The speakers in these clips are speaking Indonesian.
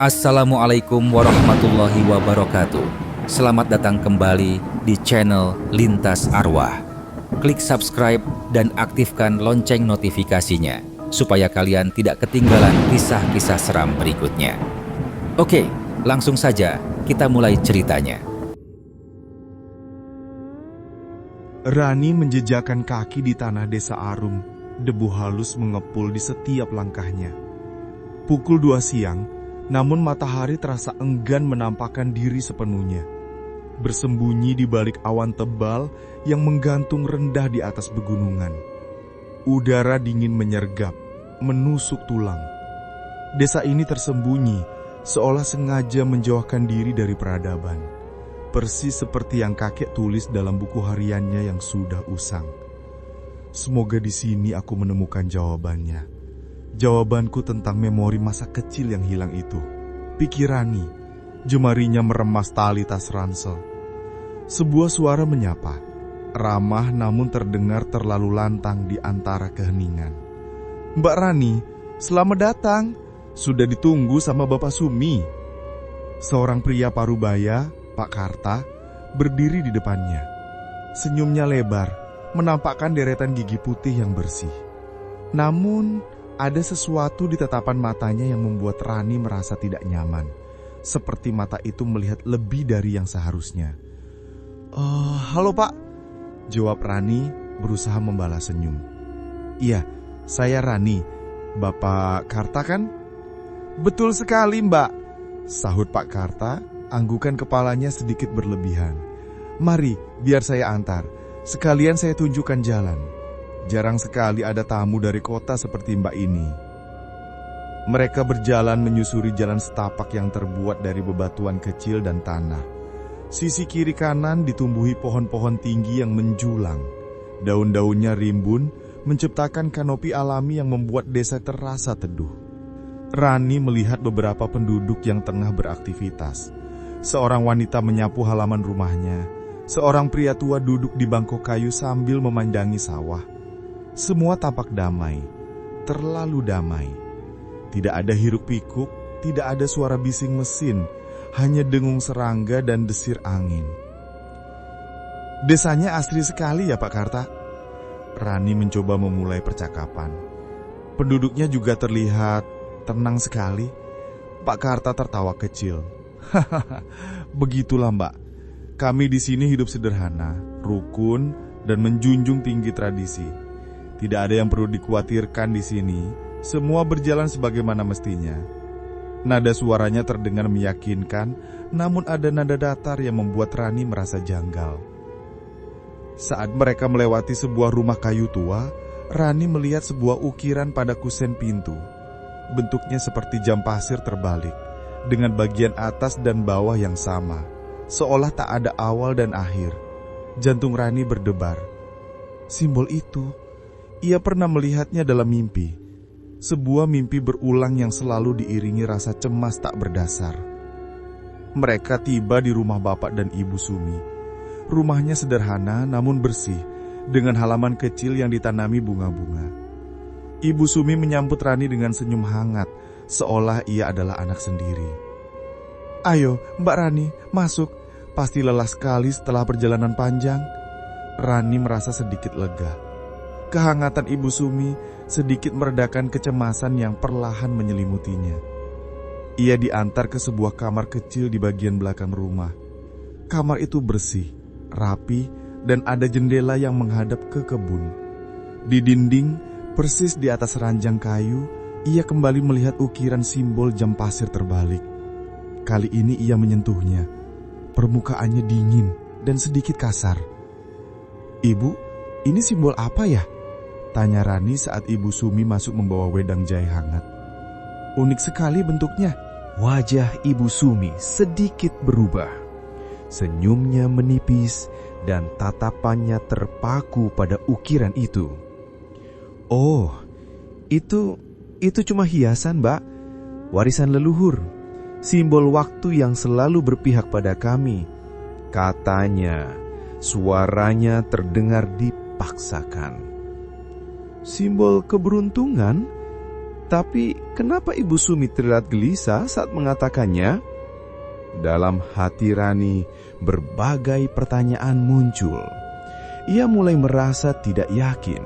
Assalamualaikum warahmatullahi wabarakatuh. Selamat datang kembali di channel Lintas Arwah. Klik subscribe dan aktifkan lonceng notifikasinya supaya kalian tidak ketinggalan kisah-kisah seram berikutnya. Oke, langsung saja kita mulai ceritanya. Rani menjejakkan kaki di tanah desa Arum. Debu halus mengepul di setiap langkahnya. Pukul 2 siang, namun matahari terasa enggan menampakkan diri sepenuhnya. Bersembunyi di balik awan tebal yang menggantung rendah di atas pegunungan. Udara dingin menyergap, menusuk tulang. Desa ini tersembunyi, seolah sengaja menjauhkan diri dari peradaban. Persis seperti yang kakek tulis dalam buku hariannya yang sudah usang. Semoga di sini aku menemukan jawabannya. Jawabanku tentang memori masa kecil yang hilang itu. Pikir Rani, jemarinya meremas tali tas ransel. Sebuah suara menyapa, ramah namun terdengar terlalu lantang di antara keheningan. "Mbak Rani, selamat datang. Sudah ditunggu sama Bapak Sumi." Seorang pria parubaya, Pak Karta, berdiri di depannya. Senyumnya lebar, menampakkan deretan gigi putih yang bersih. Namun, ada sesuatu di tatapan matanya yang membuat Rani merasa tidak nyaman. Seperti mata itu melihat lebih dari yang seharusnya. Halo Pak," jawab Rani berusaha membalas senyum. "Iya, saya Rani. Bapak Karta kan?" "Betul sekali Mbak," sahut Pak Karta, anggukan kepalanya sedikit berlebihan. "Mari, biar saya antar. Sekalian saya tunjukkan jalan. Jarang sekali ada tamu dari kota seperti Mbak ini." Mereka berjalan menyusuri jalan setapak yang terbuat dari bebatuan kecil dan tanah. Sisi kiri kanan ditumbuhi pohon-pohon tinggi yang menjulang. Daun-daunnya rimbun, menciptakan kanopi alami yang membuat desa terasa teduh. Rani melihat beberapa penduduk yang tengah beraktivitas. Seorang wanita menyapu halaman rumahnya. Seorang pria tua duduk di bangkok kayu sambil memandangi sawah. Semua tampak damai, terlalu damai. Tidak ada hiruk-pikuk, tidak ada suara bising mesin, hanya dengung serangga dan desir angin. "Desanya asri sekali ya Pak Karta?" Rani mencoba memulai percakapan. Penduduknya juga terlihat tenang sekali. Pak Karta tertawa kecil. "Hahaha, begitulah Mbak. Kami di sini hidup sederhana, rukun, dan menjunjung tinggi tradisi. Tidak ada yang perlu dikhawatirkan di sini. Semua berjalan sebagaimana mestinya." Nada suaranya terdengar meyakinkan, namun ada nada datar yang membuat Rani merasa janggal. Saat mereka melewati sebuah rumah kayu tua, Rani melihat sebuah ukiran pada kusen pintu. Bentuknya seperti jam pasir terbalik, dengan bagian atas dan bawah yang sama. Seolah tak ada awal dan akhir. Jantung Rani berdebar. Simbol itu, ia pernah melihatnya dalam mimpi. Sebuah mimpi berulang yang selalu diiringi rasa cemas tak berdasar. Mereka tiba di rumah Bapak dan Ibu Sumi. Rumahnya sederhana namun bersih, dengan halaman kecil yang ditanami bunga-bunga. Ibu Sumi menyambut Rani dengan senyum hangat, seolah ia adalah anak sendiri. "Ayo, Mbak Rani, masuk. Pasti lelah sekali setelah perjalanan panjang." Rani merasa sedikit lega. Kehangatan Ibu Sumi sedikit meredakan kecemasan yang perlahan menyelimutinya. Ia diantar ke sebuah kamar kecil di bagian belakang rumah. Kamar itu bersih, rapi, dan ada jendela yang menghadap ke kebun. Di dinding, persis di atas ranjang kayu, ia kembali melihat ukiran simbol jam pasir terbalik. Kali ini ia menyentuhnya. Permukaannya dingin dan sedikit kasar. "Ibu, ini simbol apa ya?" tanya Rani saat Ibu Sumi masuk membawa wedang jahe hangat. "Unik sekali bentuknya." Wajah Ibu Sumi sedikit berubah. Senyumnya menipis dan tatapannya terpaku pada ukiran itu. "Oh, itu cuma hiasan, Mbak. Warisan leluhur. Simbol waktu yang selalu berpihak pada kami," katanya. Suaranya terdengar dipaksakan. "Simbol keberuntungan?" Tapi kenapa Ibu Sumi terlihat gelisah saat mengatakannya? Dalam hati Rani, berbagai pertanyaan muncul. Ia mulai merasa tidak yakin.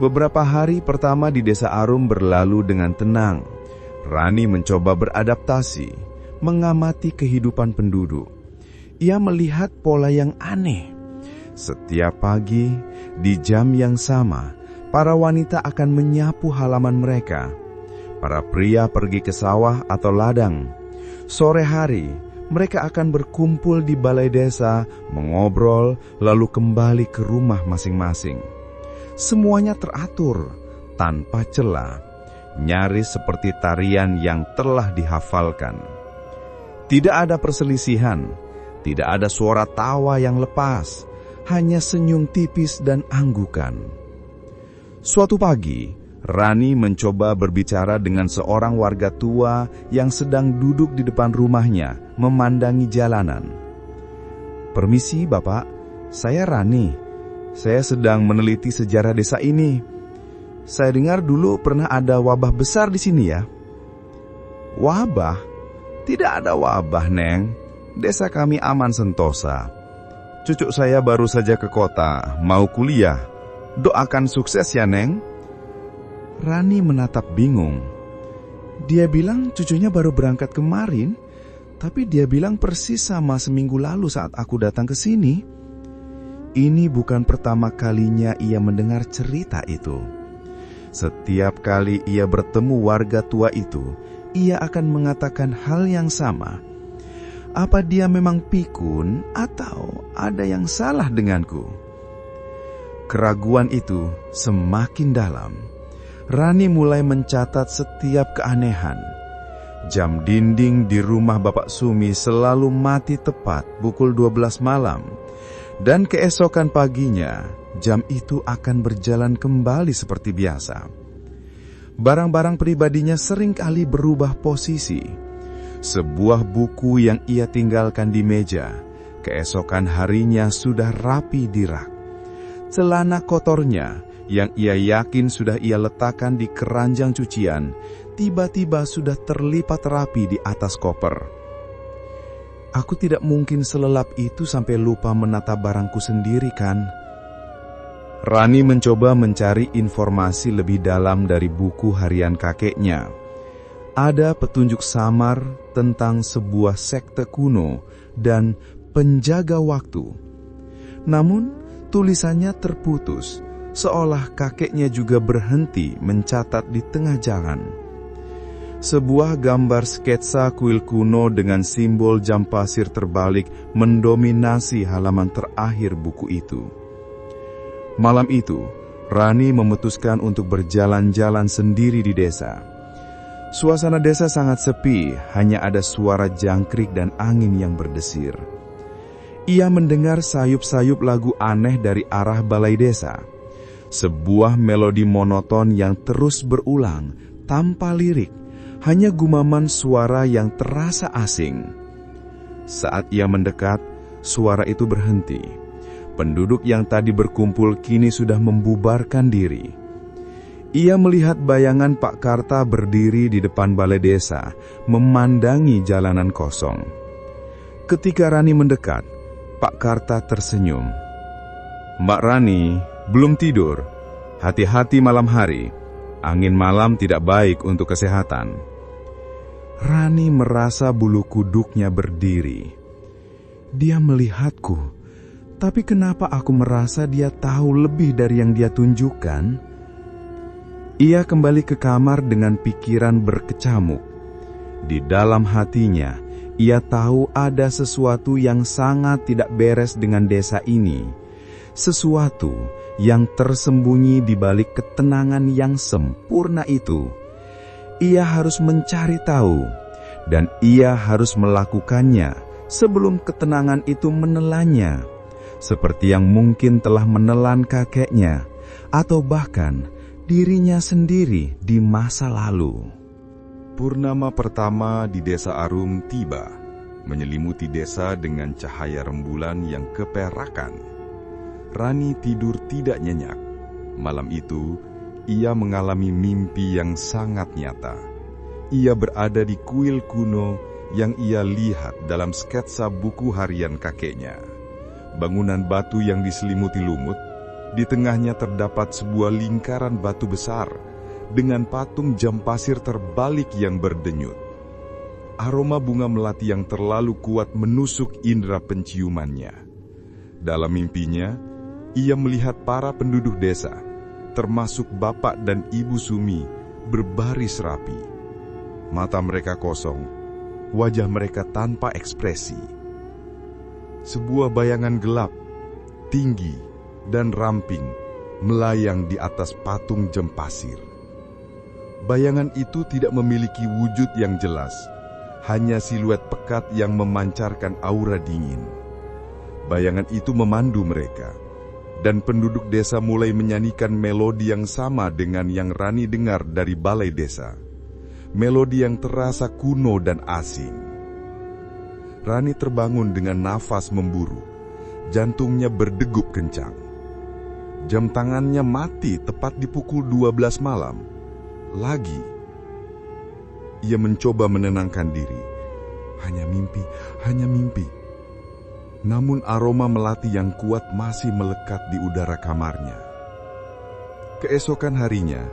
Beberapa hari pertama di Desa Arum berlalu dengan tenang. Rani mencoba beradaptasi, mengamati kehidupan penduduk. Ia melihat pola yang aneh. Setiap pagi, di jam yang sama, para wanita akan menyapu halaman mereka. Para pria pergi ke sawah atau ladang. Sore hari, mereka akan berkumpul di balai desa, mengobrol, lalu kembali ke rumah masing-masing. Semuanya teratur, tanpa celah, nyaris seperti tarian yang telah dihafalkan. Tidak ada perselisihan, tidak ada suara tawa yang lepas, hanya senyum tipis dan anggukan. Suatu pagi, Rani mencoba berbicara dengan seorang warga tua yang sedang duduk di depan rumahnya, memandangi jalanan. "Permisi Bapak, saya Rani. Saya sedang meneliti sejarah desa ini. Saya dengar dulu pernah ada wabah besar di sini ya." "Wabah? Tidak ada wabah, Neng. Desa kami aman sentosa. Cucu saya baru saja ke kota, mau kuliah. Doakan sukses ya, Neng." Rani menatap bingung. Dia bilang cucunya baru berangkat kemarin, tapi dia bilang persis sama seminggu lalu saat aku datang ke sini. Ini bukan pertama kalinya ia mendengar cerita itu. Setiap kali ia bertemu warga tua itu, ia akan mengatakan hal yang sama. Apa dia memang pikun atau ada yang salah denganku? Keraguan itu semakin dalam. Rani mulai mencatat setiap keanehan. Jam dinding di rumah Bapak Sumi selalu mati tepat pukul 12 malam. Dan keesokan paginya, jam itu akan berjalan kembali seperti biasa. Barang-barang pribadinya seringkali berubah posisi. Sebuah buku yang ia tinggalkan di meja, keesokan harinya sudah rapi di rak. Celana kotornya yang ia yakin sudah ia letakkan di keranjang cucian, tiba-tiba sudah terlipat rapi di atas koper. Aku tidak mungkin selelap itu sampai lupa menata barangku sendiri kan? Rani mencoba mencari informasi lebih dalam dari buku harian kakeknya. Ada petunjuk samar tentang sebuah sekte kuno dan penjaga waktu. Namun, tulisannya terputus, seolah kakeknya juga berhenti mencatat di tengah jalan. Sebuah gambar sketsa kuil kuno dengan simbol jam pasir terbalik mendominasi halaman terakhir buku itu. Malam itu, Rani memutuskan untuk berjalan-jalan sendiri di desa. Suasana desa sangat sepi, hanya ada suara jangkrik dan angin yang berdesir. Ia mendengar sayup-sayup lagu aneh dari arah balai desa. Sebuah melodi monoton yang terus berulang, tanpa lirik, hanya gumaman suara yang terasa asing. Saat ia mendekat, suara itu berhenti. Penduduk yang tadi berkumpul kini sudah membubarkan diri. Ia melihat bayangan Pak Karta berdiri di depan balai desa, memandangi jalanan kosong. Ketika Rani mendekat, Pak Karta tersenyum. "Mbak Rani, belum tidur? Hati-hati malam hari. Angin malam tidak baik untuk kesehatan." Rani merasa bulu kuduknya berdiri. Dia melihatku, tapi kenapa aku merasa dia tahu lebih dari yang dia tunjukkan? Ia kembali ke kamar dengan pikiran berkecamuk. Di dalam hatinya, ia tahu ada sesuatu yang sangat tidak beres dengan desa ini. Sesuatu yang tersembunyi di balik ketenangan yang sempurna itu. Ia harus mencari tahu, dan ia harus melakukannya sebelum ketenangan itu menelannya, seperti yang mungkin telah menelan kakeknya, atau bahkan dirinya sendiri di masa lalu. Purnama pertama di Desa Arum tiba, menyelimuti desa dengan cahaya rembulan yang keperakan. Rani tidur tidak nyenyak. Malam itu, ia mengalami mimpi yang sangat nyata. Ia berada di kuil kuno yang ia lihat dalam sketsa buku harian kakeknya. Bangunan batu yang diselimuti lumut, di tengahnya terdapat sebuah lingkaran batu besar dengan patung jam pasir terbalik yang berdenyut. Aroma bunga melati yang terlalu kuat menusuk indera penciumannya. Dalam mimpinya, ia melihat para penduduk desa, termasuk bapak dan ibu Sumi, berbaris rapi. Mata mereka kosong, wajah mereka tanpa ekspresi. Sebuah bayangan gelap, tinggi, dan ramping melayang di atas patung jam pasir. Bayangan itu tidak memiliki wujud yang jelas, hanya siluet pekat yang memancarkan aura dingin. Bayangan itu memandu mereka, dan penduduk desa mulai menyanyikan melodi yang sama dengan yang Rani dengar dari balai desa. Melodi yang terasa kuno dan asing. Rani terbangun dengan nafas memburu, jantungnya berdegup kencang. Jam tangannya mati tepat di pukul 12 malam. Lagi, ia mencoba menenangkan diri. Hanya mimpi, hanya mimpi. Namun aroma melati yang kuat masih melekat di udara kamarnya. Keesokan harinya,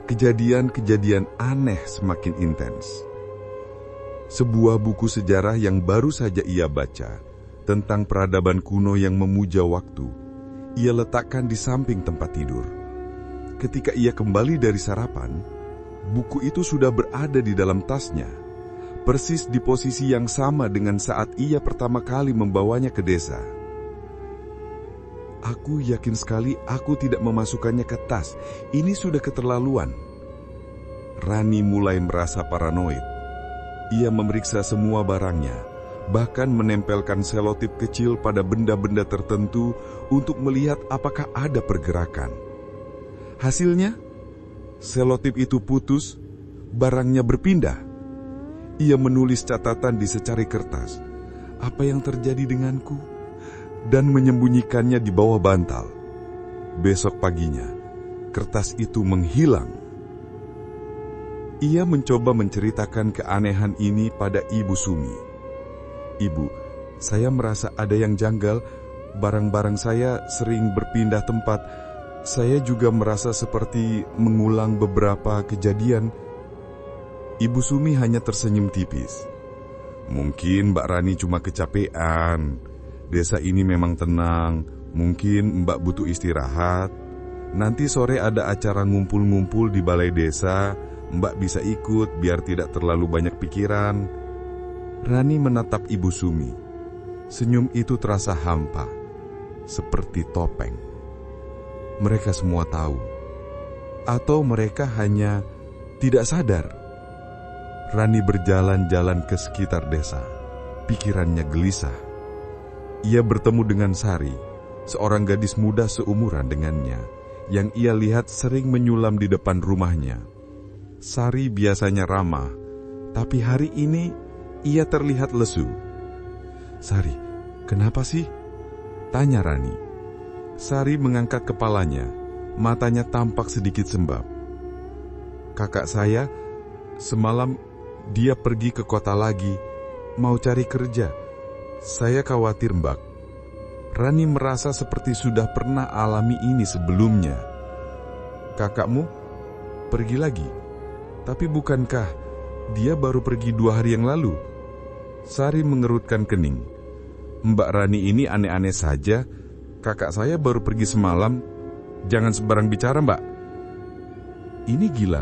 kejadian-kejadian aneh semakin intens. Sebuah buku sejarah yang baru saja ia baca tentang peradaban kuno yang memuja waktu, ia letakkan di samping tempat tidur. Ketika ia kembali dari sarapan, buku itu sudah berada di dalam tasnya, persis di posisi yang sama dengan saat ia pertama kali membawanya ke desa. Aku yakin sekali aku tidak memasukkannya ke tas. Ini sudah keterlaluan. Rani mulai merasa paranoid. Ia memeriksa semua barangnya, bahkan menempelkan selotip kecil pada benda-benda tertentu untuk melihat apakah ada pergerakan. Hasilnya, selotip itu putus, barangnya berpindah. Ia menulis catatan di secari kertas, apa yang terjadi denganku, dan menyembunyikannya di bawah bantal. Besok paginya, kertas itu menghilang. Ia mencoba menceritakan keanehan ini pada Ibu Sumi. Ibu, saya merasa ada yang janggal, barang-barang saya sering berpindah tempat. Saya juga merasa seperti mengulang beberapa kejadian. Ibu Sumi hanya tersenyum tipis. Mungkin Mbak Rani cuma kecapean. Desa ini memang tenang. Mungkin Mbak butuh istirahat. Nanti sore ada acara ngumpul-ngumpul di balai desa. Mbak bisa ikut biar tidak terlalu banyak pikiran. Rani menatap Ibu Sumi. Senyum itu terasa hampa, seperti topeng. Mereka semua tahu, atau mereka hanya tidak sadar. Rani berjalan-jalan ke sekitar desa. Pikirannya gelisah. Ia bertemu dengan Sari, seorang gadis muda seumuran dengannya, yang ia lihat sering menyulam di depan rumahnya. Sari biasanya ramah, tapi hari ini ia terlihat lesu. Sari, kenapa sih? Tanya Rani. Sari mengangkat kepalanya, matanya tampak sedikit sembab. Kakak saya, semalam dia pergi ke kota lagi, mau cari kerja. Saya khawatir, Mbak. Rani merasa seperti sudah pernah alami ini sebelumnya. Kakakmu pergi lagi? Tapi bukankah dia baru pergi 2 hari yang lalu? Sari mengerutkan kening. Mbak Rani ini aneh-aneh saja. Kakak saya baru pergi semalam. Jangan sembarang bicara, Mbak. Ini gila.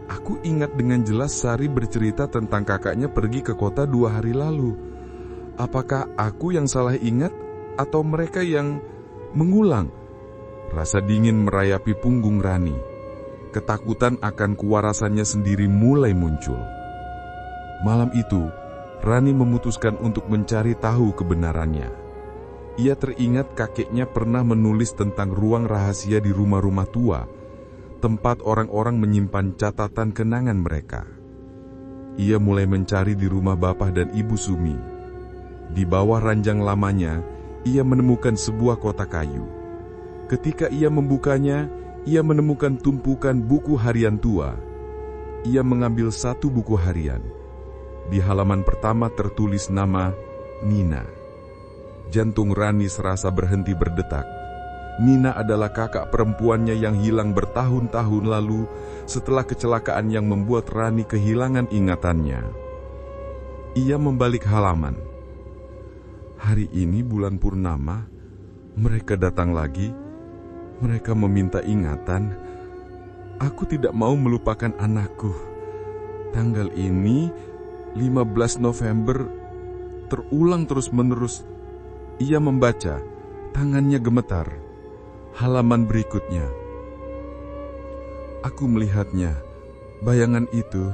Aku ingat dengan jelas Sari bercerita tentang kakaknya pergi ke kota 2 hari lalu. Apakah aku yang salah ingat atau mereka yang mengulang? Rasa dingin merayapi punggung Rani. Ketakutan akan kewarasannya sendiri mulai muncul. Malam itu, Rani memutuskan untuk mencari tahu kebenarannya. Ia teringat kakeknya pernah menulis tentang ruang rahasia di rumah-rumah tua, tempat orang-orang menyimpan catatan kenangan mereka. Ia mulai mencari di rumah Bapak dan Ibu Sumi. Di bawah ranjang lamanya, ia menemukan sebuah kotak kayu. Ketika ia membukanya, ia menemukan tumpukan buku harian tua. Ia mengambil satu buku harian. Di halaman pertama tertulis nama Nina. Jantung Rani serasa berhenti berdetak. Nina adalah kakak perempuannya yang hilang bertahun-tahun lalu setelah kecelakaan yang membuat Rani kehilangan ingatannya. Ia membalik halaman. Hari ini bulan purnama, mereka datang lagi. Mereka meminta ingatan. Aku tidak mau melupakan anakku. Tanggal ini, 15 November, terulang terus-menerus. Ia membaca, tangannya gemetar. Halaman berikutnya. Aku melihatnya. Bayangan itu,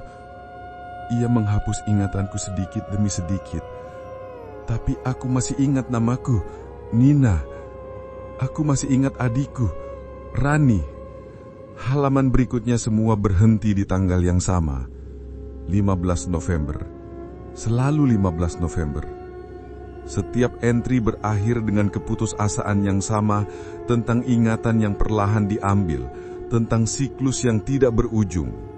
ia menghapus ingatanku sedikit demi sedikit. Tapi aku masih ingat namaku, Nina. Aku masih ingat adikku, Rani. Halaman berikutnya semua berhenti di tanggal yang sama, 15 November. Selalu 15 November. Setiap entry berakhir dengan keputusasaan yang sama tentang ingatan yang perlahan diambil, tentang siklus yang tidak berujung.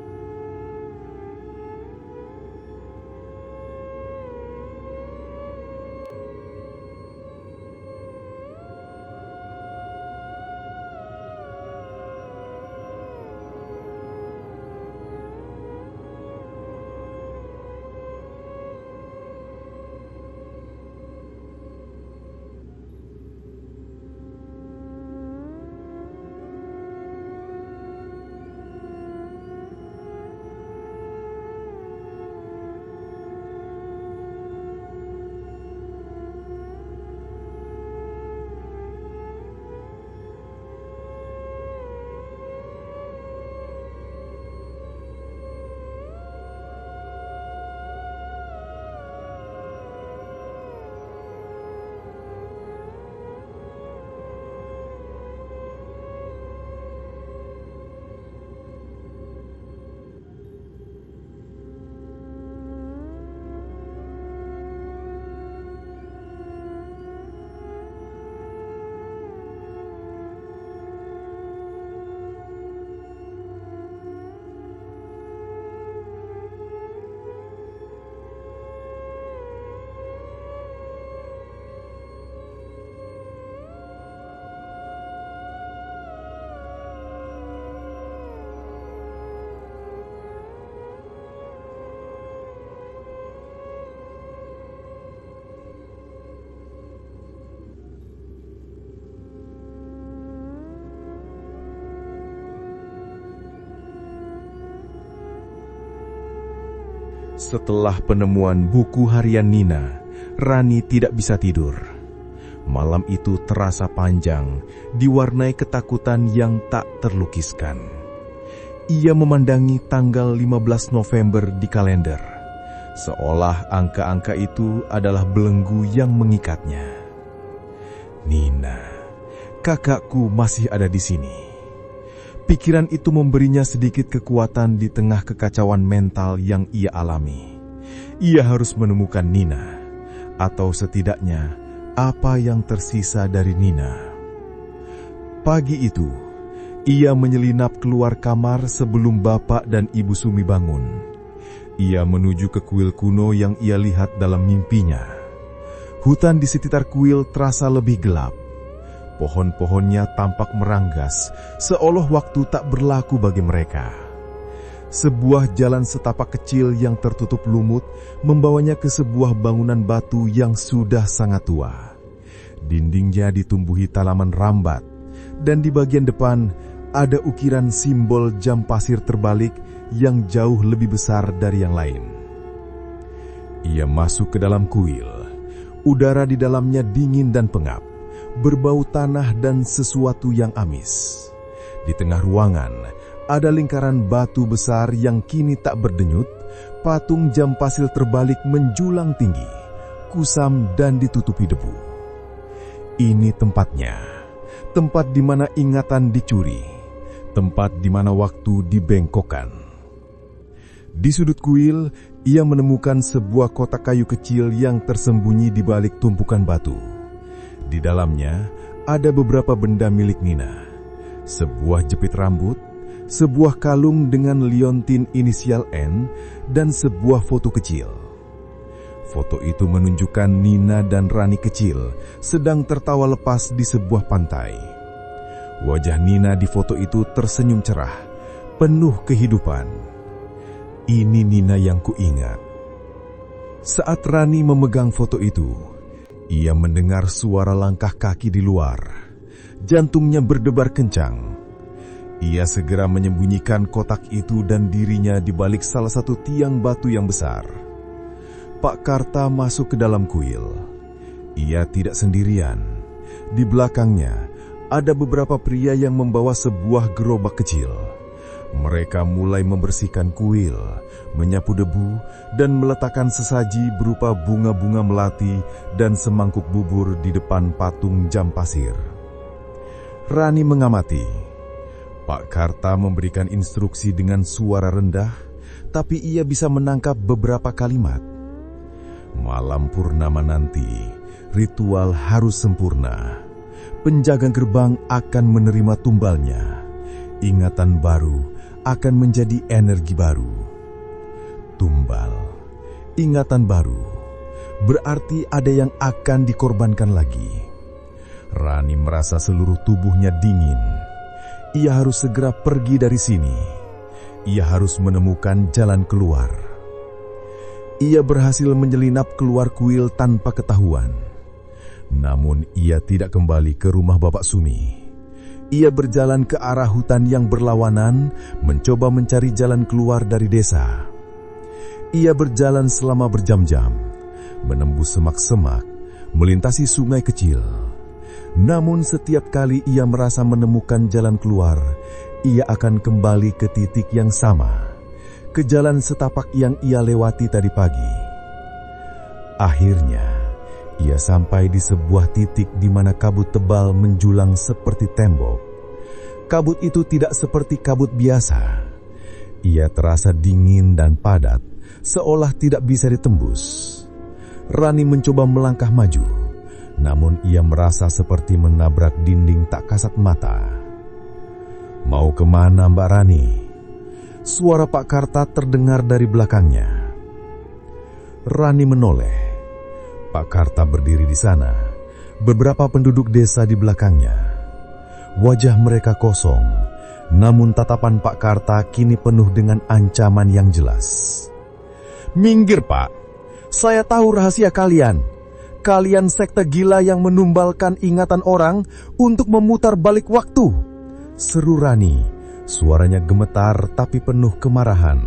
Setelah penemuan buku harian Nina, Rani tidak bisa tidur. Malam itu terasa panjang, diwarnai ketakutan yang tak terlukiskan. Ia memandangi tanggal 15 November di kalender, seolah angka-angka itu adalah belenggu yang mengikatnya. Nina, kakakku masih ada di sini. Pikiran itu memberinya sedikit kekuatan di tengah kekacauan mental yang ia alami. Ia harus menemukan Nina, atau setidaknya apa yang tersisa dari Nina. Pagi itu, ia menyelinap keluar kamar sebelum bapak dan ibu Sumi bangun. Ia menuju ke kuil kuno yang ia lihat dalam mimpinya. Hutan di sekitar kuil terasa lebih gelap. Pohon-pohonnya tampak meranggas, seolah waktu tak berlaku bagi mereka. Sebuah jalan setapak kecil yang tertutup lumut membawanya ke sebuah bangunan batu yang sudah sangat tua. Dindingnya ditumbuhi tanaman rambat, dan di bagian depan ada ukiran simbol jam pasir terbalik yang jauh lebih besar dari yang lain. Ia masuk ke dalam kuil. Udara di dalamnya dingin dan pengap, berbau tanah dan sesuatu yang amis. Di tengah ruangan, ada lingkaran batu besar yang kini tak berdenyut. Patung jam pasir terbalik menjulang tinggi, kusam dan ditutupi debu. Ini tempatnya, tempat di mana ingatan dicuri, tempat di mana waktu dibengkokkan. Di sudut kuil, ia menemukan sebuah kotak kayu kecil yang tersembunyi di balik tumpukan batu. Di dalamnya ada beberapa benda milik Nina. sebuah jepit rambut, sebuah kalung dengan liontin inisial N, dan sebuah foto kecil. Foto itu menunjukkan Nina dan Rani kecil sedang tertawa lepas di sebuah pantai. Wajah Nina di foto itu tersenyum cerah, penuh kehidupan. Ini Nina yang kuingat. Saat Rani memegang foto itu, ia mendengar suara langkah kaki di luar. Jantungnya berdebar kencang. Ia segera menyembunyikan kotak itu dan dirinya di balik salah satu tiang batu yang besar. Pak Karta masuk ke dalam kuil. Ia tidak sendirian. Di belakangnya ada beberapa pria yang membawa sebuah gerobak kecil. Mereka mulai membersihkan kuil, menyapu debu, dan meletakkan sesaji berupa bunga-bunga melati dan semangkuk bubur di depan patung jam pasir. Rani mengamati. Pak Karta memberikan instruksi dengan suara rendah, tapi ia bisa menangkap beberapa kalimat. Malam purnama nanti, ritual harus sempurna. Penjaga gerbang akan menerima tumbalnya. Ingatan baru akan menjadi energi baru. Tumbal, ingatan baru, berarti ada yang akan dikorbankan lagi. Rani merasa seluruh tubuhnya dingin. Ia harus segera pergi dari sini. Ia harus menemukan jalan keluar. Ia berhasil menyelinap keluar kuil tanpa ketahuan. Namun ia tidak kembali ke rumah Bapak Sumi. Ia berjalan ke arah hutan yang berlawanan, mencoba mencari jalan keluar dari desa. Ia berjalan selama berjam-jam, menembus semak-semak, melintasi sungai kecil. Namun setiap kali ia merasa menemukan jalan keluar, ia akan kembali ke titik yang sama, ke jalan setapak yang ia lewati tadi pagi. Akhirnya, ia sampai di sebuah titik di mana kabut tebal menjulang seperti tembok. Kabut itu tidak seperti kabut biasa. Ia terasa dingin dan padat, seolah tidak bisa ditembus. Rani mencoba melangkah maju, namun ia merasa seperti menabrak dinding tak kasat mata. "Mau kemana, Mbak Rani?" Suara Pak Karta terdengar dari belakangnya. Rani menoleh. Pak Karta berdiri di sana, beberapa penduduk desa di belakangnya. Wajah mereka kosong, namun tatapan Pak Karta kini penuh dengan ancaman yang jelas. "Minggir, Pak. Saya tahu rahasia kalian. Kalian sekte gila yang menumbalkan ingatan orang untuk memutar balik waktu," seru Rani. Suaranya gemetar tapi penuh kemarahan.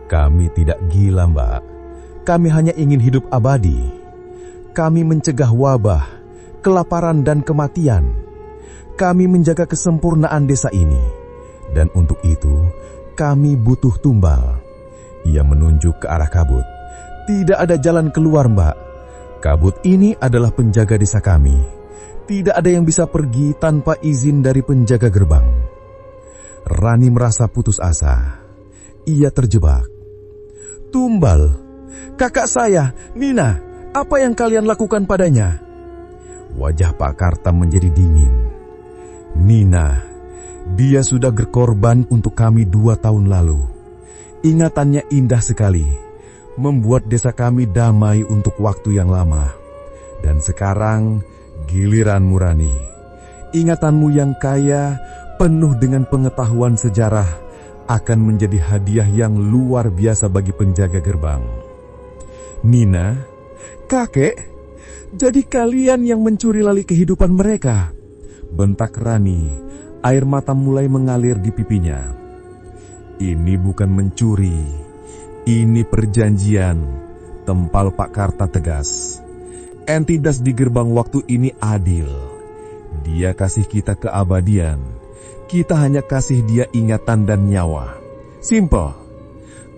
"Kami tidak gila, Mbak. Kami hanya ingin hidup abadi. Kami mencegah wabah, kelaparan dan kematian. Kami menjaga kesempurnaan desa ini. Dan untuk itu, kami butuh tumbal." Ia menunjuk ke arah kabut. "Tidak ada jalan keluar, Mbak. Kabut ini adalah penjaga desa kami. Tidak ada yang bisa pergi tanpa izin dari penjaga gerbang." Rani merasa putus asa. Ia terjebak. "Tumbal, kakak saya, Nina, apa yang kalian lakukan padanya?" Wajah Pak Karta menjadi dingin. "Nina, dia sudah berkorban untuk kami 2 tahun lalu. Ingatannya indah sekali, membuat desa kami damai untuk waktu yang lama. Dan sekarang giliranmu, Rani. Ingatanmu yang kaya, penuh dengan pengetahuan sejarah, akan menjadi hadiah yang luar biasa bagi penjaga gerbang." "Nina, kakek, jadi kalian yang mencuri lali kehidupan mereka?" bentak Rani. Air mata mulai mengalir di pipinya. "Ini bukan mencuri, ini perjanjian," tempal Pak Karta tegas. "Entitas di gerbang waktu ini adil. Dia kasih kita keabadian. Kita hanya kasih dia ingatan dan nyawa. Simple.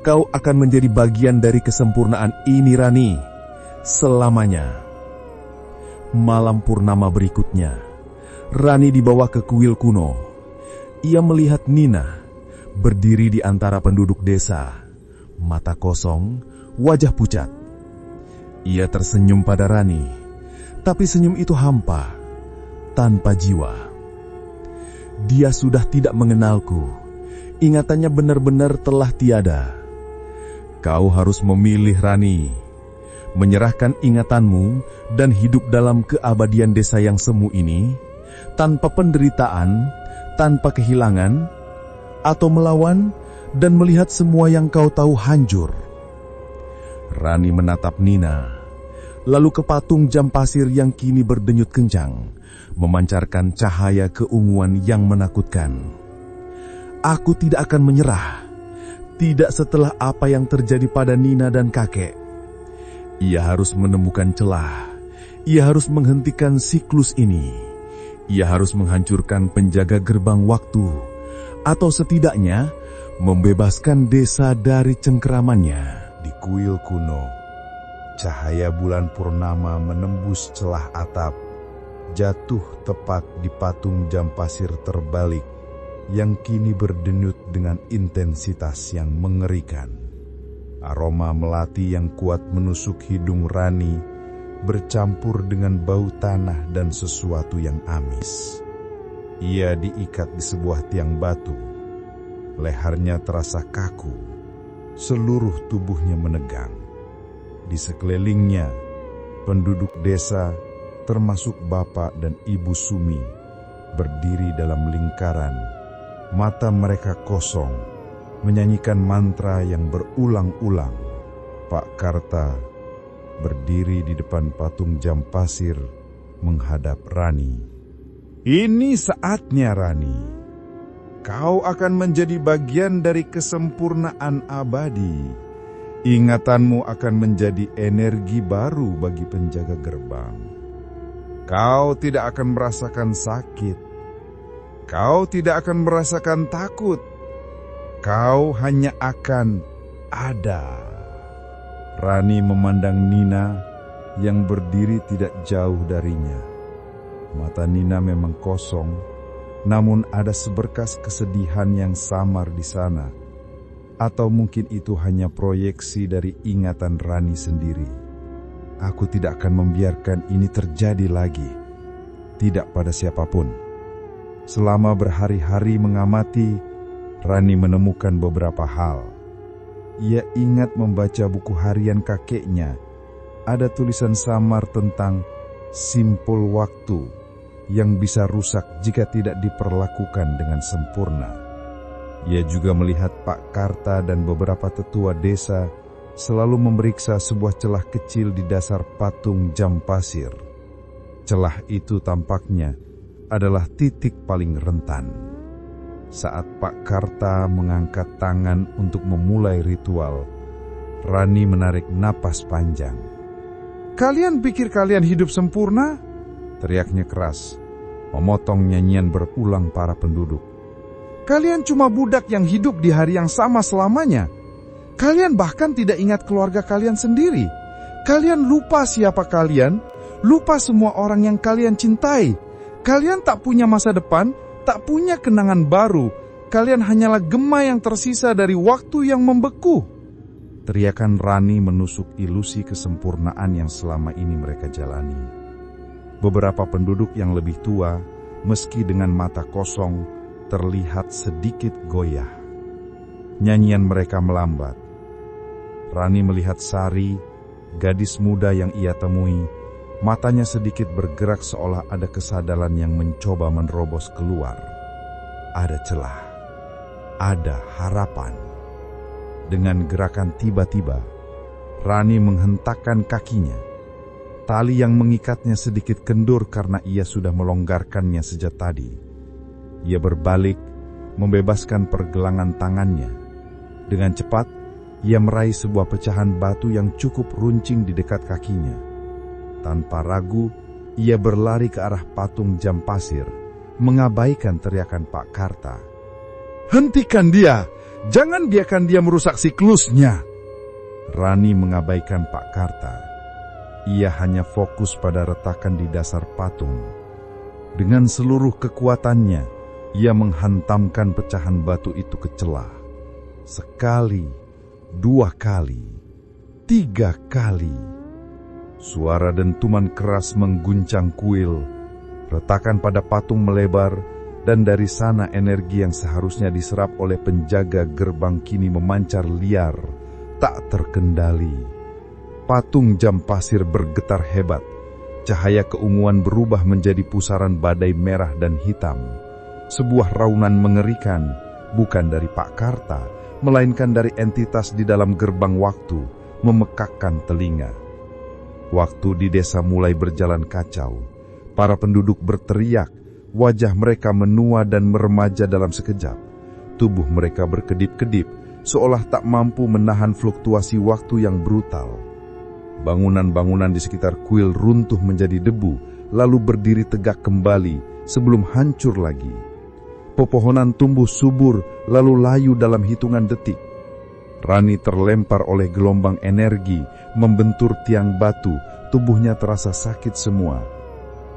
Kau akan menjadi bagian dari kesempurnaan ini, Rani. Selamanya." Malam purnama berikutnya, Rani dibawa ke kuil kuno. Ia melihat Nina berdiri di antara penduduk desa, mata kosong, wajah pucat. Ia tersenyum pada Rani, tapi senyum itu hampa, tanpa jiwa. Dia sudah tidak mengenalku. Ingatannya benar-benar telah tiada. Kau harus memilih, Rani. Menyerahkan ingatanmu dan hidup dalam keabadian desa yang semu ini, tanpa penderitaan, tanpa kehilangan, atau melawan dan melihat semua yang kau tahu hancur. Rani menatap Nina, lalu ke patung jam pasir yang kini berdenyut kencang, memancarkan cahaya keunguan yang menakutkan. Aku tidak akan menyerah, tidak setelah apa yang terjadi pada Nina dan kakek. Ia harus menemukan celah, ia harus menghentikan siklus ini, ia harus menghancurkan penjaga gerbang waktu, atau setidaknya membebaskan desa dari cengkeramannya. Di kuil kuno, cahaya bulan purnama menembus celah atap, jatuh tepat di patung jam pasir terbalik yang kini berdenyut dengan intensitas yang mengerikan. Aroma melati yang kuat menusuk hidung Rani, bercampur dengan bau tanah dan sesuatu yang amis. Ia diikat di sebuah tiang batu. Lehernya terasa kaku, seluruh tubuhnya menegang. Di sekelilingnya, penduduk desa, termasuk Bapak dan Ibu Sumi, berdiri dalam lingkaran. Mata mereka kosong, menyanyikan mantra yang berulang-ulang. Pak Karta berdiri di depan patung jam pasir, menghadap Rani. Ini saatnya, Rani. Kau akan menjadi bagian dari kesempurnaan abadi. Ingatanmu akan menjadi energi baru bagi penjaga gerbang. Kau tidak akan merasakan sakit. Kau tidak akan merasakan takut. Kau hanya akan ada. Rani memandang Nina yang berdiri tidak jauh darinya. Mata Nina memang kosong, namun ada seberkas kesedihan yang samar di sana. Atau mungkin itu hanya proyeksi dari ingatan Rani sendiri. Aku tidak akan membiarkan ini terjadi lagi. Tidak pada siapapun. Selama berhari-hari mengamati, Rani menemukan beberapa hal. Ia ingat membaca buku harian kakeknya. Ada tulisan samar tentang simpul waktu yang bisa rusak jika tidak diperlakukan dengan sempurna. Ia juga melihat Pak Karta dan beberapa tetua desa selalu memeriksa sebuah celah kecil di dasar patung jam pasir. Celah itu tampaknya adalah titik paling rentan. Saat Pak Karta mengangkat tangan untuk memulai ritual, Rani menarik napas panjang. "Kalian pikir kalian hidup sempurna?" teriaknya keras, memotong nyanyian berulang para penduduk. "Kalian cuma budak yang hidup di hari yang sama selamanya. Kalian bahkan tidak ingat keluarga kalian sendiri. Kalian lupa siapa kalian, lupa semua orang yang kalian cintai. Kalian tak punya masa depan, tak punya kenangan baru. Kalian hanyalah gema yang tersisa dari waktu yang membeku." Teriakan Rani menusuk ilusi kesempurnaan yang selama ini mereka jalani. Beberapa penduduk yang lebih tua, meski dengan mata kosong, terlihat sedikit goyah. Nyanyian mereka melambat. Rani melihat Sari, gadis muda yang ia temui. Matanya sedikit bergerak seolah ada kesadaran yang mencoba menerobos keluar. Ada celah, ada harapan. Dengan gerakan tiba-tiba, Rani menghentakkan kakinya. Tali yang mengikatnya sedikit kendur karena ia sudah melonggarkannya sejak tadi. Ia berbalik, membebaskan pergelangan tangannya. Dengan cepat, ia meraih sebuah pecahan batu yang cukup runcing di dekat kakinya. Tanpa ragu, ia berlari ke arah patung jam pasir, mengabaikan teriakan Pak Karta. "Hentikan dia! Jangan biarkan dia merusak siklusnya!" Rani mengabaikan Pak Karta. Ia hanya fokus pada retakan di dasar patung. Dengan seluruh kekuatannya, ia menghantamkan pecahan batu itu ke celah. Sekali, 2 kali, 3 kali. Suara dentuman keras mengguncang kuil. Retakan pada patung melebar, dan dari sana energi yang seharusnya diserap oleh penjaga gerbang kini memancar liar, tak terkendali. Patung jam pasir bergetar hebat, cahaya keunguan berubah menjadi pusaran badai merah dan hitam. Sebuah raunan mengerikan, bukan dari Pak Karta, melainkan dari entitas di dalam gerbang waktu, memekakkan telinga. Waktu di desa mulai berjalan kacau. Para penduduk berteriak, wajah mereka menua dan meremaja dalam sekejap. Tubuh mereka berkedip-kedip, seolah tak mampu menahan fluktuasi waktu yang brutal. Bangunan-bangunan di sekitar kuil runtuh menjadi debu, lalu berdiri tegak kembali sebelum hancur lagi. Pepohonan tumbuh subur, lalu layu dalam hitungan detik. Rani terlempar oleh gelombang energi, membentur tiang batu, tubuhnya terasa sakit semua.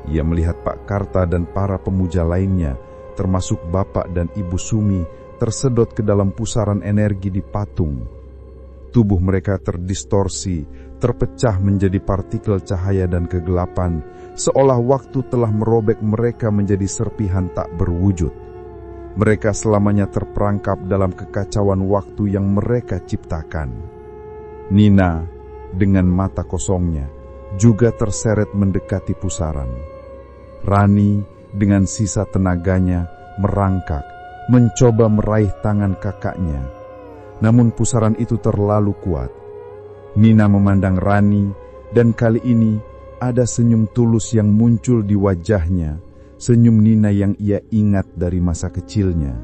Ia melihat Pak Karta dan para pemuja lainnya, termasuk Bapak dan Ibu Sumi, tersedot ke dalam pusaran energi di patung. Tubuh mereka terdistorsi, terpecah menjadi partikel cahaya dan kegelapan, seolah waktu telah merobek mereka menjadi serpihan tak berwujud. Mereka selamanya terperangkap dalam kekacauan waktu yang mereka ciptakan. Nina, dengan mata kosongnya, juga terseret mendekati pusaran. Rani, dengan sisa tenaganya, merangkak, mencoba meraih tangan kakaknya. Namun pusaran itu terlalu kuat. Nina memandang Rani, dan kali ini ada senyum tulus yang muncul di wajahnya, senyum Nina yang ia ingat dari masa kecilnya.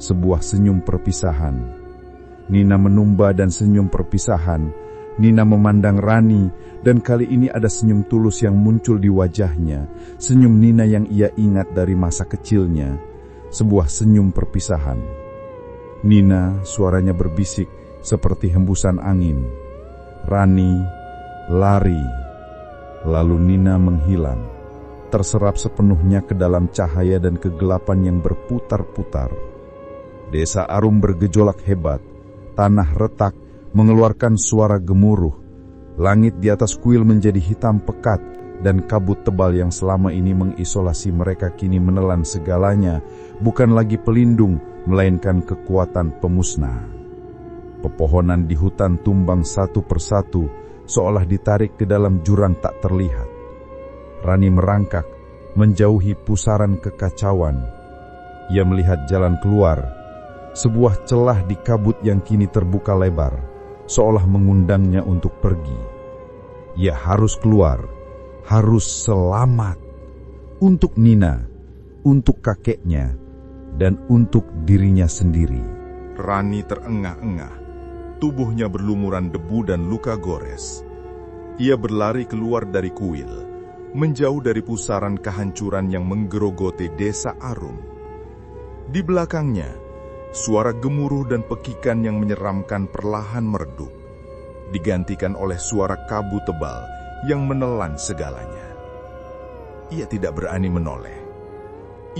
Sebuah senyum perpisahan. Nina menumba dan senyum perpisahan. Nina memandang Rani, dan kali ini ada senyum tulus yang muncul di wajahnya, senyum Nina yang ia ingat dari masa kecilnya. Sebuah senyum perpisahan. Nina, suaranya berbisik seperti hembusan angin. Rani lari, lalu Nina menghilang, terserap sepenuhnya ke dalam cahaya dan kegelapan yang berputar-putar. Desa Arum bergejolak hebat, tanah retak, mengeluarkan suara gemuruh. Langit di atas kuil menjadi hitam pekat, dan kabut tebal yang selama ini mengisolasi mereka kini menelan segalanya, bukan lagi pelindung, melainkan kekuatan pemusnah. Pepohonan di hutan tumbang satu persatu, seolah ditarik ke dalam jurang tak terlihat. Rani merangkak, menjauhi pusaran kekacauan. Ia melihat jalan keluar, sebuah celah di kabut yang kini terbuka lebar, seolah mengundangnya untuk pergi. Ia harus keluar, harus selamat. Untuk Nina, untuk kakeknya, dan untuk dirinya sendiri. Rani terengah-engah. Tubuhnya berlumuran debu dan luka gores. Ia berlari keluar dari kuil, menjauh dari pusaran kehancuran yang menggerogoti desa Arum. Di belakangnya, suara gemuruh dan pekikan yang menyeramkan perlahan meredup, digantikan oleh suara kabut tebal yang menelan segalanya. Ia tidak berani menoleh.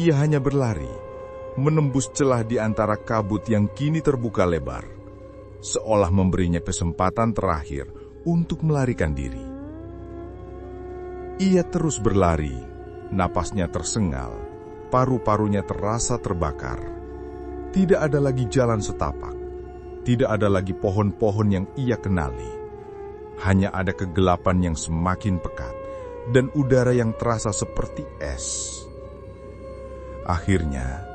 Ia hanya berlari, menembus celah di antara kabut yang kini terbuka lebar, seolah memberinya kesempatan terakhir untuk melarikan diri. Ia terus berlari, napasnya tersengal, paru-parunya terasa terbakar. Tidak ada lagi jalan setapak, tidak ada lagi pohon-pohon yang ia kenali. Hanya ada kegelapan yang semakin pekat, dan udara yang terasa seperti es. Akhirnya,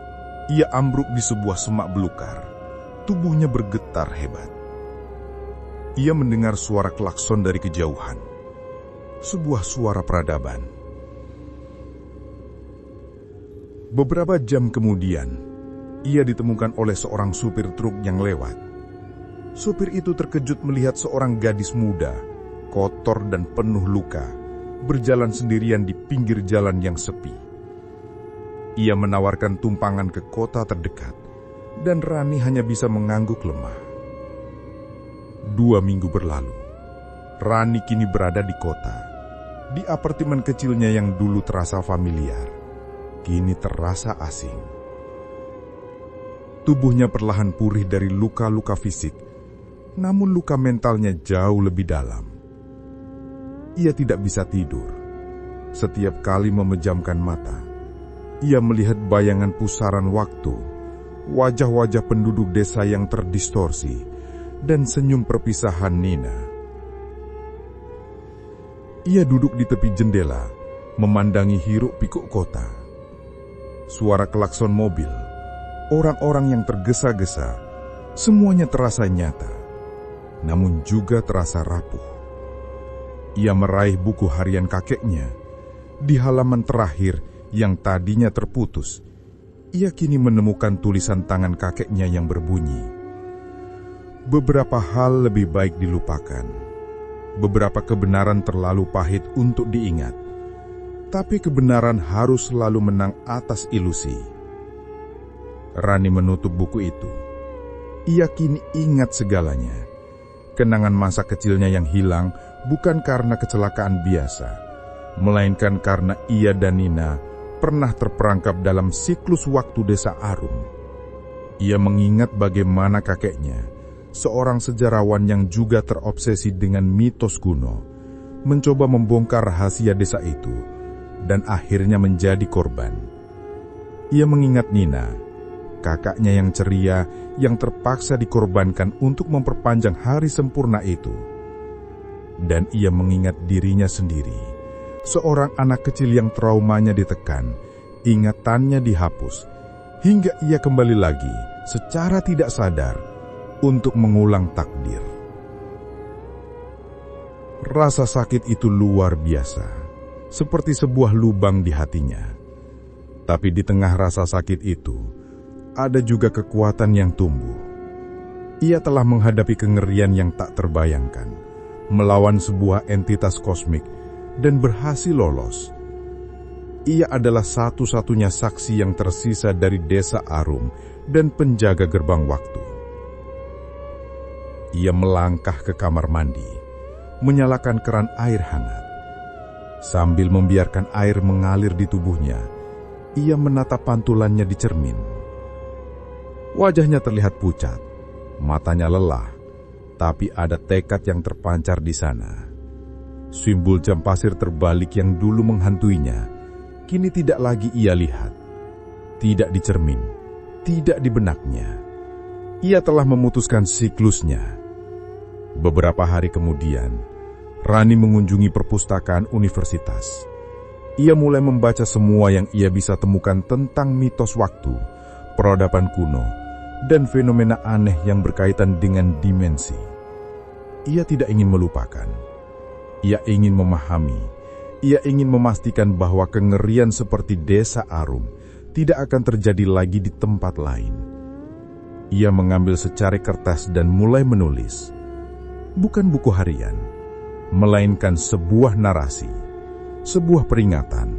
ia ambruk di sebuah semak belukar. Tubuhnya bergetar hebat. Ia mendengar suara klakson dari kejauhan. Sebuah suara peradaban. Beberapa jam kemudian, ia ditemukan oleh seorang supir truk yang lewat. Supir itu terkejut melihat seorang gadis muda, kotor dan penuh luka, berjalan sendirian di pinggir jalan yang sepi. Ia menawarkan tumpangan ke kota terdekat, dan Rani hanya bisa mengangguk lemah. 2 minggu berlalu. Rani kini berada di kota. Di apartemen kecilnya yang dulu terasa familiar, kini terasa asing. Tubuhnya perlahan pulih dari luka-luka fisik, namun luka mentalnya jauh lebih dalam. Ia tidak bisa tidur. Setiap kali memejamkan mata, Ia melihat bayangan pusaran waktu, wajah-wajah penduduk desa yang terdistorsi, dan senyum perpisahan Nina. Ia duduk di tepi jendela, memandangi hiruk-pikuk kota. Suara klakson mobil, orang-orang yang tergesa-gesa, semuanya terasa nyata, namun juga terasa rapuh. Ia meraih buku harian kakeknya. Di halaman terakhir yang tadinya terputus, ia kini menemukan tulisan tangan kakeknya yang berbunyi, "Beberapa hal lebih baik dilupakan. Beberapa kebenaran terlalu pahit untuk diingat. Tapi kebenaran harus selalu menang atas ilusi." Rani menutup buku itu. Ia kini ingat segalanya. Kenangan masa kecilnya yang hilang bukan karena kecelakaan biasa, melainkan karena ia dan Nina pernah terperangkap dalam siklus waktu desa Arum. Ia mengingat bagaimana kakeknya, seorang sejarawan yang juga terobsesi dengan mitos kuno, mencoba membongkar rahasia desa itu dan akhirnya menjadi korban. Ia mengingat Nina, kakaknya yang ceria yang terpaksa dikorbankan untuk memperpanjang hari sempurna itu. Dan ia mengingat dirinya sendiri, seorang anak kecil yang traumanya ditekan, ingatannya dihapus, hingga ia kembali lagi secara tidak sadar untuk mengulang takdir. Rasa sakit itu luar biasa, seperti sebuah lubang di hatinya. Tapi di tengah rasa sakit itu, ada juga kekuatan yang tumbuh. Ia telah menghadapi kengerian yang tak terbayangkan, melawan sebuah entitas kosmik, dan berhasil lolos. Ia adalah satu-satunya saksi yang tersisa dari desa Arum dan penjaga gerbang waktu. Ia melangkah ke kamar mandi, menyalakan keran air hangat. Sambil membiarkan air mengalir di tubuhnya, ia menatap pantulannya di cermin. Wajahnya terlihat pucat, matanya lelah, tapi ada tekad yang terpancar di sana. Simbol jam pasir terbalik yang dulu menghantuinya, kini tidak lagi ia lihat. Tidak di cermin, tidak di benaknya. Ia telah memutuskan siklusnya. Beberapa hari kemudian, Rani mengunjungi perpustakaan universitas. Ia mulai membaca semua yang ia bisa temukan tentang mitos waktu, peradaban kuno, dan fenomena aneh yang berkaitan dengan dimensi. Ia tidak ingin melupakan. Ia ingin memahami. Ia ingin memastikan bahwa kengerian seperti desa Arum tidak akan terjadi lagi di tempat lain. Ia mengambil secari kertas dan mulai menulis. Bukan buku harian, melainkan sebuah narasi, sebuah peringatan.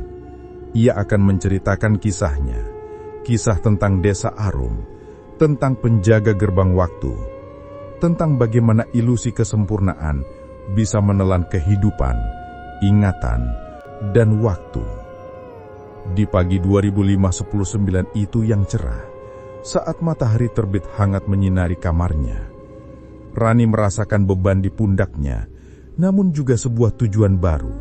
Ia akan menceritakan kisahnya, kisah tentang desa Arum, tentang penjaga gerbang waktu, tentang bagaimana ilusi kesempurnaan bisa menelan kehidupan, ingatan, dan waktu. Di pagi 2519 itu yang cerah, saat matahari terbit hangat menyinari kamarnya, Rani merasakan beban di pundaknya, namun juga sebuah tujuan baru.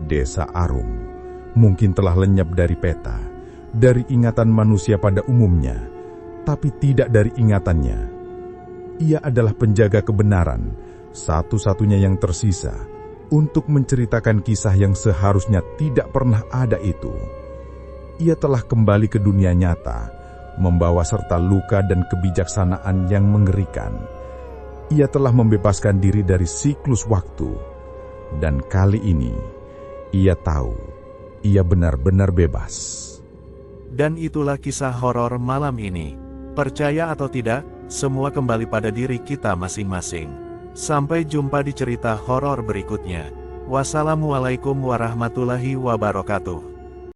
Desa Arum mungkin telah lenyap dari peta, dari ingatan manusia pada umumnya, tapi tidak dari ingatannya. Ia adalah penjaga kebenaran, satu-satunya yang tersisa untuk menceritakan kisah yang seharusnya tidak pernah ada itu. Ia telah kembali ke dunia nyata, membawa serta luka dan kebijaksanaan yang mengerikan. Ia telah membebaskan diri dari siklus waktu, dan kali ini ia tahu ia benar-benar bebas. Dan itulah kisah horor malam ini. Percaya atau tidak, semua kembali pada diri kita masing-masing. Sampai jumpa di cerita horor berikutnya. Wassalamualaikum warahmatullahi wabarakatuh.